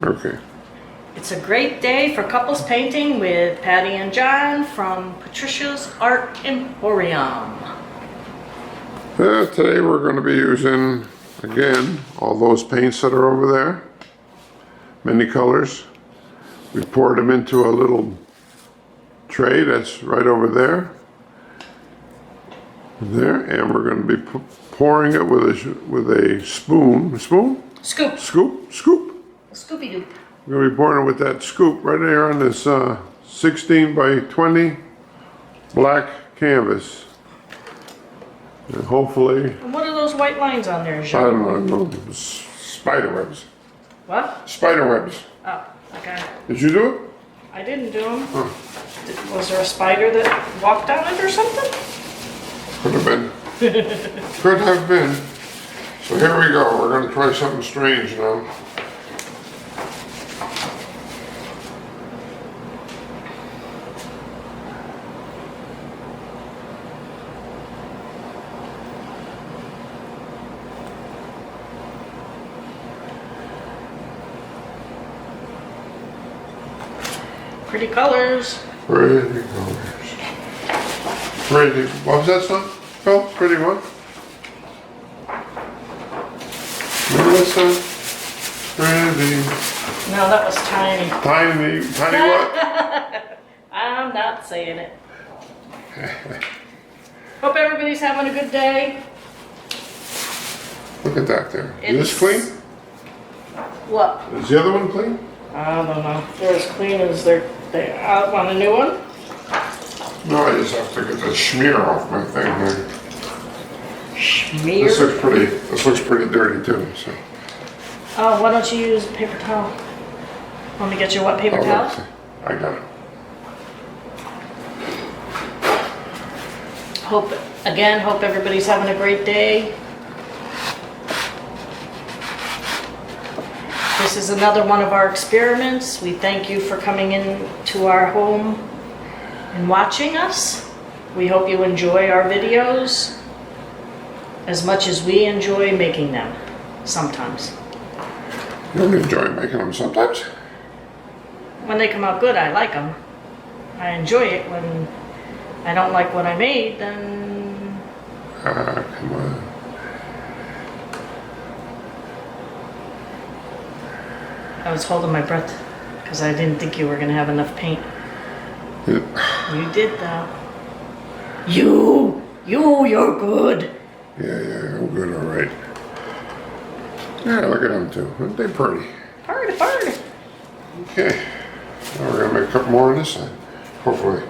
Okay. It's a great day for couples painting with Patty and John from Patricia's Art Emporium. Today we're going to be using, again, all those paints that are over there. Many colors. We poured them into a little tray that's right over there. There, and we're going to be pouring it with a spoon. A spoon? Scoop. Scoop? Scoop? A Scoopy Doop. We're going to be pouring it with that scoop right there on this 16 by 20 black canvas. And hopefully, And what are those white lines on there, I Jean? don't know, spider webs. What? Spider webs. Oh, okay. Did you do it? I didn't do them. Huh. Was there a spider that walked on it or something? Could have been. Could have been. So here we go. We're going to try something strange now. Pretty colors. Pretty colors. Pretty. What was that song? Phil? Pretty what? Remember that song? Pretty. No, that was tiny. Tiny. Tiny what? I'm not saying it. Hope everybody's having a good day. Look at that there. Is this clean? What? Is the other one clean? I don't know. They're as clean as they want a new one. No, I just have to get the smear off my thing here. Smear. This looks pretty dirty too, so. Oh, why don't you use a paper towel? Want me to get you a wet paper towel? I got it. Hope everybody's having a great day. This is another one of our experiments. We thank you for coming in to our home and watching us. We hope you enjoy our videos as much as we enjoy making them sometimes. You don't enjoy making them sometimes? When they come out good, I like them. I enjoy it. When I don't like what I made, then... Come on. I was holding my breath because I didn't think you were going to have enough paint. Yeah. You did though. You're good. Yeah, I'm good, all right. Yeah, look at them too. Aren't they pretty? Party. Okay. Now we're gonna make a couple more on this side. Hopefully.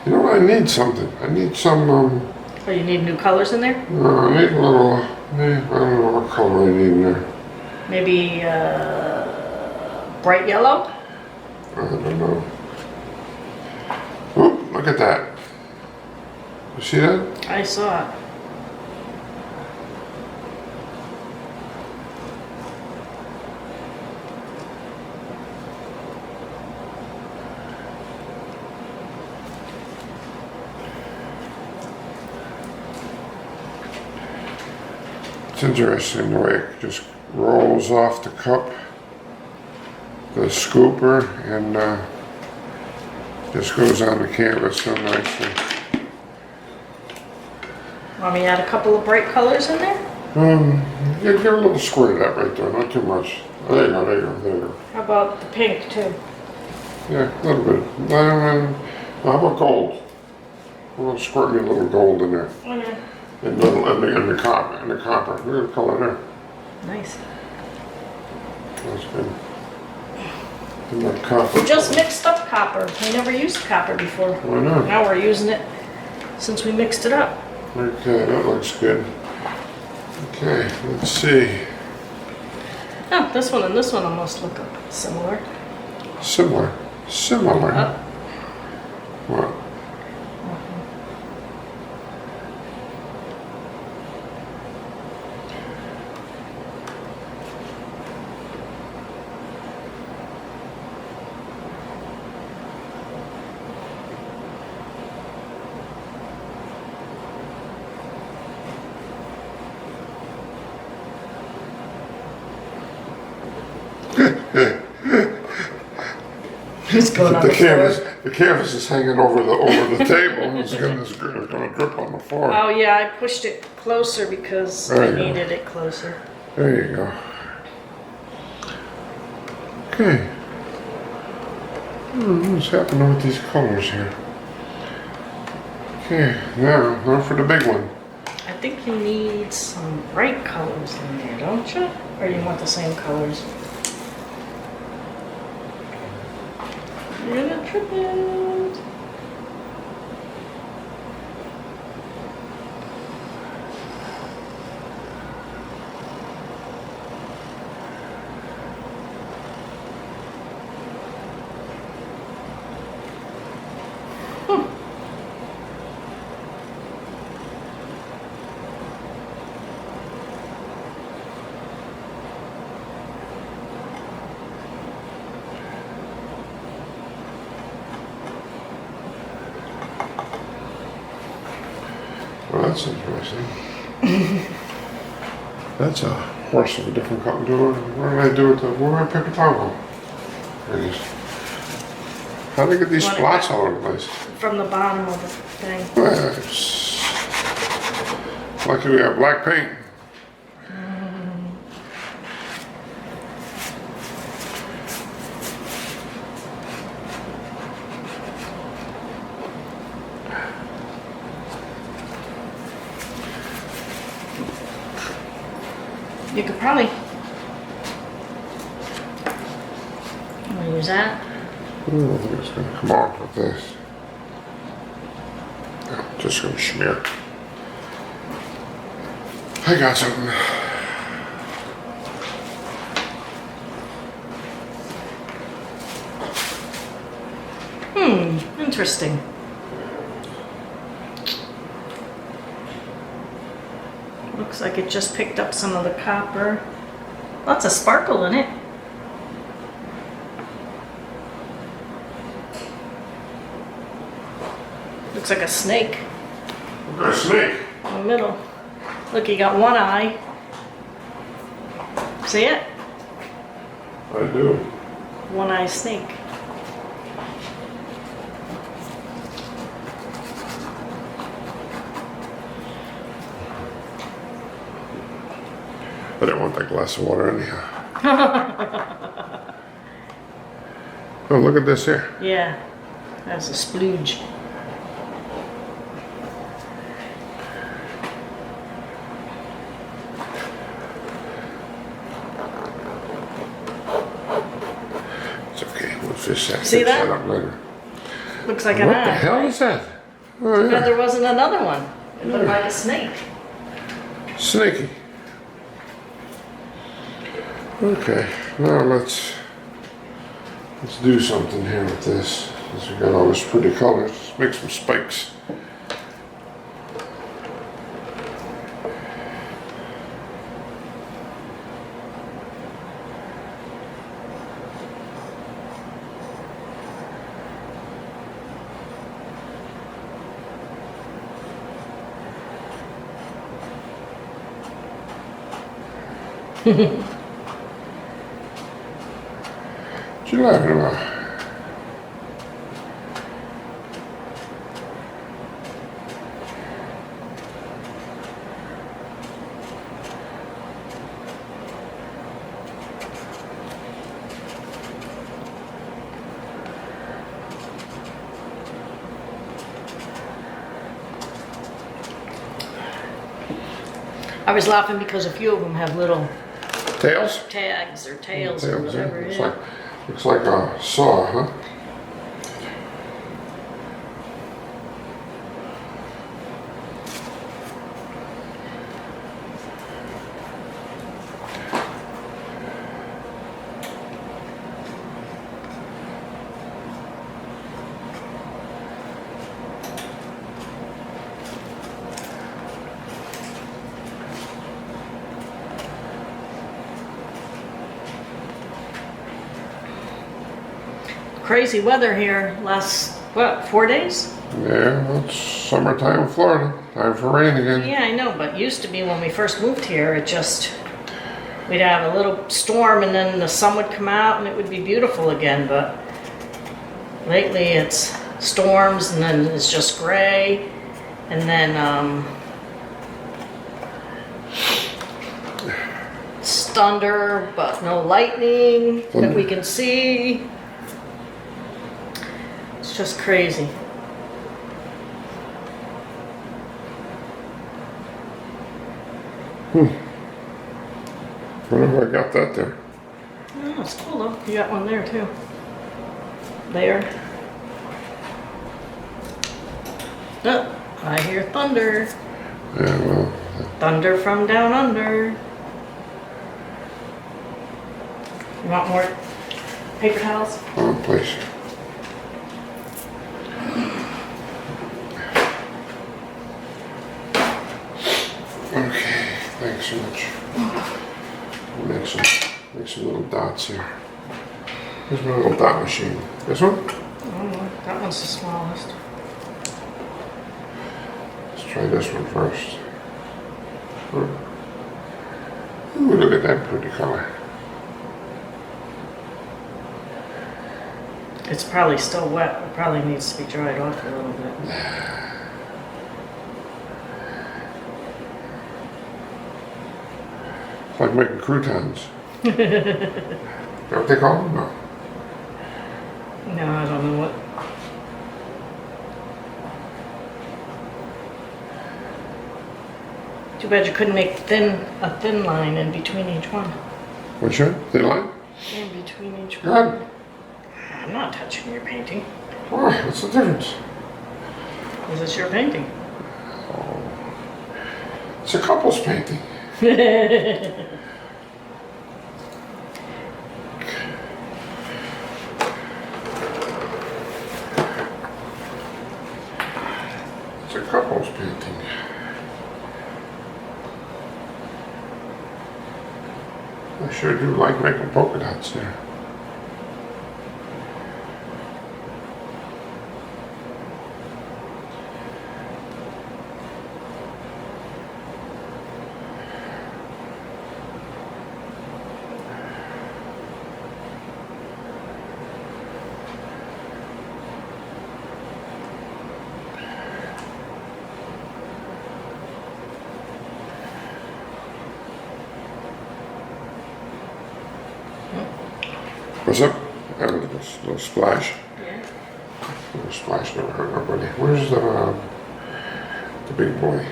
You know what? I need something. I need some. Oh, you need new colors in there? I need a little. I don't know what color I need in there. Maybe bright yellow? I don't know. Oh, look at that. You see that? I saw it. It's interesting the way it just rolls off the cup, the scooper, and just goes on the canvas so nicely. Want me to add a couple of bright colors in there? Give a little squirt of that right there, not too much. There you go. How about the pink too? Yeah, a little bit. How about gold? We'll squirt me a little gold in there. Okay. And the copper. Look at the color there. Nice. That's good. And that copper. We just mixed up copper. We never used copper before. Why not? Now we're using it since we mixed it up. Okay, that looks good. Okay, let's see. Oh, this one and this one almost look similar. Similar. Oh. What? It's going on The the floor. canvas is hanging over the table. It's gonna drip on the floor. Oh yeah, I pushed it closer because There I you go. needed it closer. There you go. Okay. What's happening with these colors here? Okay, now for the big one. I think you need some bright colors in there, don't you? Or you want the same colors? You're gonna trip it. Well, that's interesting. That's a horse of a different color. What did I do with the? Where did I pick a toggle? There it is. How do I get these What spots about- all over the place? From the bottom of the thing. Well, it's lucky we have black paint. You could probably. I'm gonna use that. Ooh, I think it's gonna come off with this. Yeah, just gonna smear. I got something. Interesting. Looks like it just picked up some of the copper. Lots of sparkle in it. Looks like a snake A snake. in the middle. Look, you got one eye. See it? I do. One eye snake. I didn't want that glass of water anyhow. Oh, look at this here. Yeah, that's a splooge. It's okay. We'll just have to See fix that? that up later. Looks like an What eye. the hell is that? Oh But yeah, there wasn't another one. It looked like a snake. snaky. Okay, now let's do something here with this. Since we got all these pretty colors, let's make some spikes. What you laughing about? I was laughing because a few of them have little Tails? tags or tails or Tails, yeah. whatever it is. Looks like a saw, huh? Crazy weather here last, what, 4 days? Yeah, well, it's summertime in Florida. Time for rain again. Yeah, I know, but used to be when we first moved here, we'd have a little storm and then the sun would come out and it would be beautiful again, but Lately it's storms and then it's just gray. And then it's thunder, but no lightning that we can see. It's just crazy. Wonder if I got that there. Oh, it's cool though. You got one there too. There. Oh, I hear thunder. Yeah, well, Thunder from down under. You want more paper towels? oh, please. Okay, thanks so much. Make some little dots here. Here's my little dot machine. This one? Oh, that one's the smallest. Let's try this one first. Ooh, look at that pretty color. It's probably still wet. It probably needs to be dried off a little bit. It's like making croutons. Is that what they call them? No. No, I don't know what. Too bad you couldn't make a thin line in between each one. What's your thin line? In between each Go one. ahead. I'm not touching your painting. Why? What's the difference? Is this your painting? It's a couple's painting. It's a couple's painting. I sure do like making polka dots there. What's up? Oh, look at this little splash. Yeah. Little splash never hurt nobody. Where's the big boy?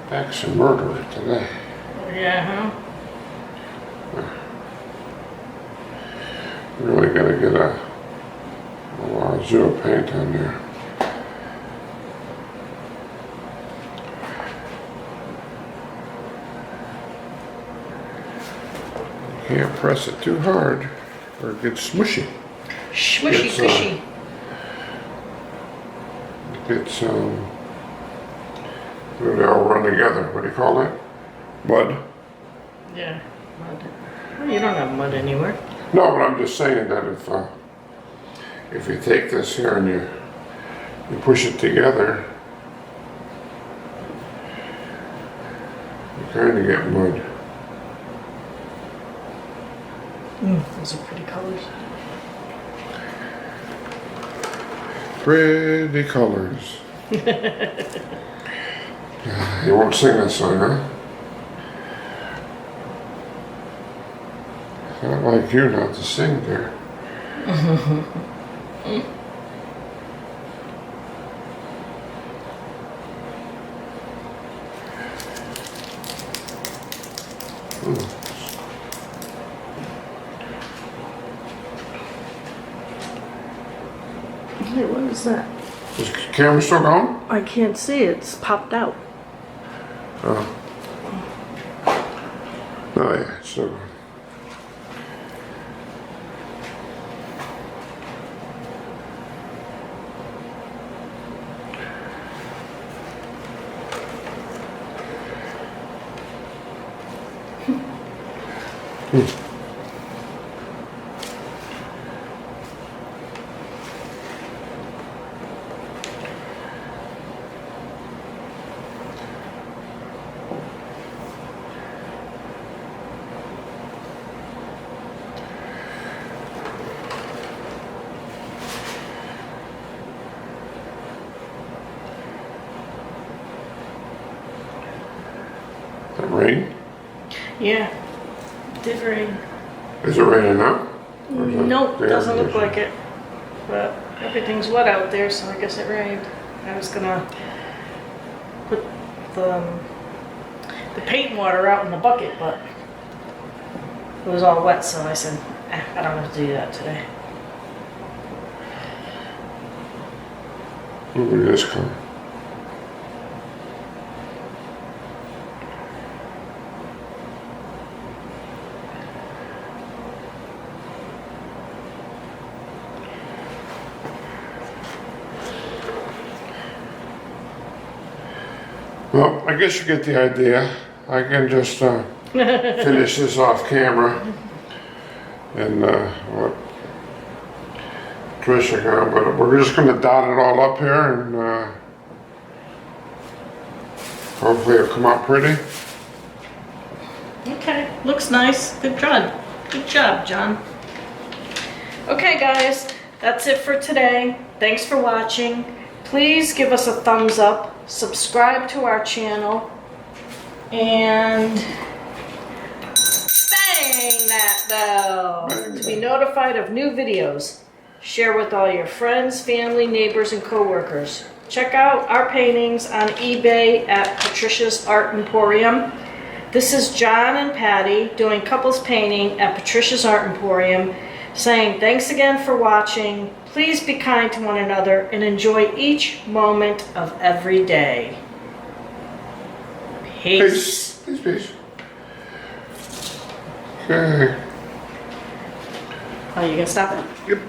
Axe and murderer today. Yeah, huh? Really gotta get a wazoo of paint on there. Can't press it too hard or it gets smushy. Smushy It's, fishy. It's they all run together. What do you call that? Mud? Yeah, mud. Well, you don't have mud anywhere. No, but I'm just saying that if you take this here and you push it together, you kind of get mud. Those are pretty colors. Pretty colors. You won't sing that song, huh? It's not like you not to sing there. Hey, what is that? Is the camera still going? I can't see. It's popped out. Oh. Oh yeah, it's still going. rain? Yeah, it did rain. Is it raining now? Or is it Nope, the air doesn't look conditioning? like it. But everything's wet out there, so I guess it rained. I was gonna put the paint water out in the bucket, but it was all wet, so I said, I don't have to do that today. Look at this come. Well, I guess you get the idea. I can just finish this off camera and let Patricia go, but we're just going to dot it all up here and hopefully it'll come out pretty. Okay, looks nice. Good job. Good job, John. Okay, guys, that's it for today. Thanks for watching. Please give us a thumbs up, subscribe to our channel, and bang that bell to be notified of new videos. Share with all your friends, family, neighbors, and co-workers. Check out our paintings on eBay at Patricia's Art Emporium. This is John and Patty doing couples painting at Patricia's Art Emporium, saying thanks again for watching. Please be kind to one another and enjoy each moment of every day. Peace. Peace. Peace, peace. Okay. Oh, you gonna stop it? Yep.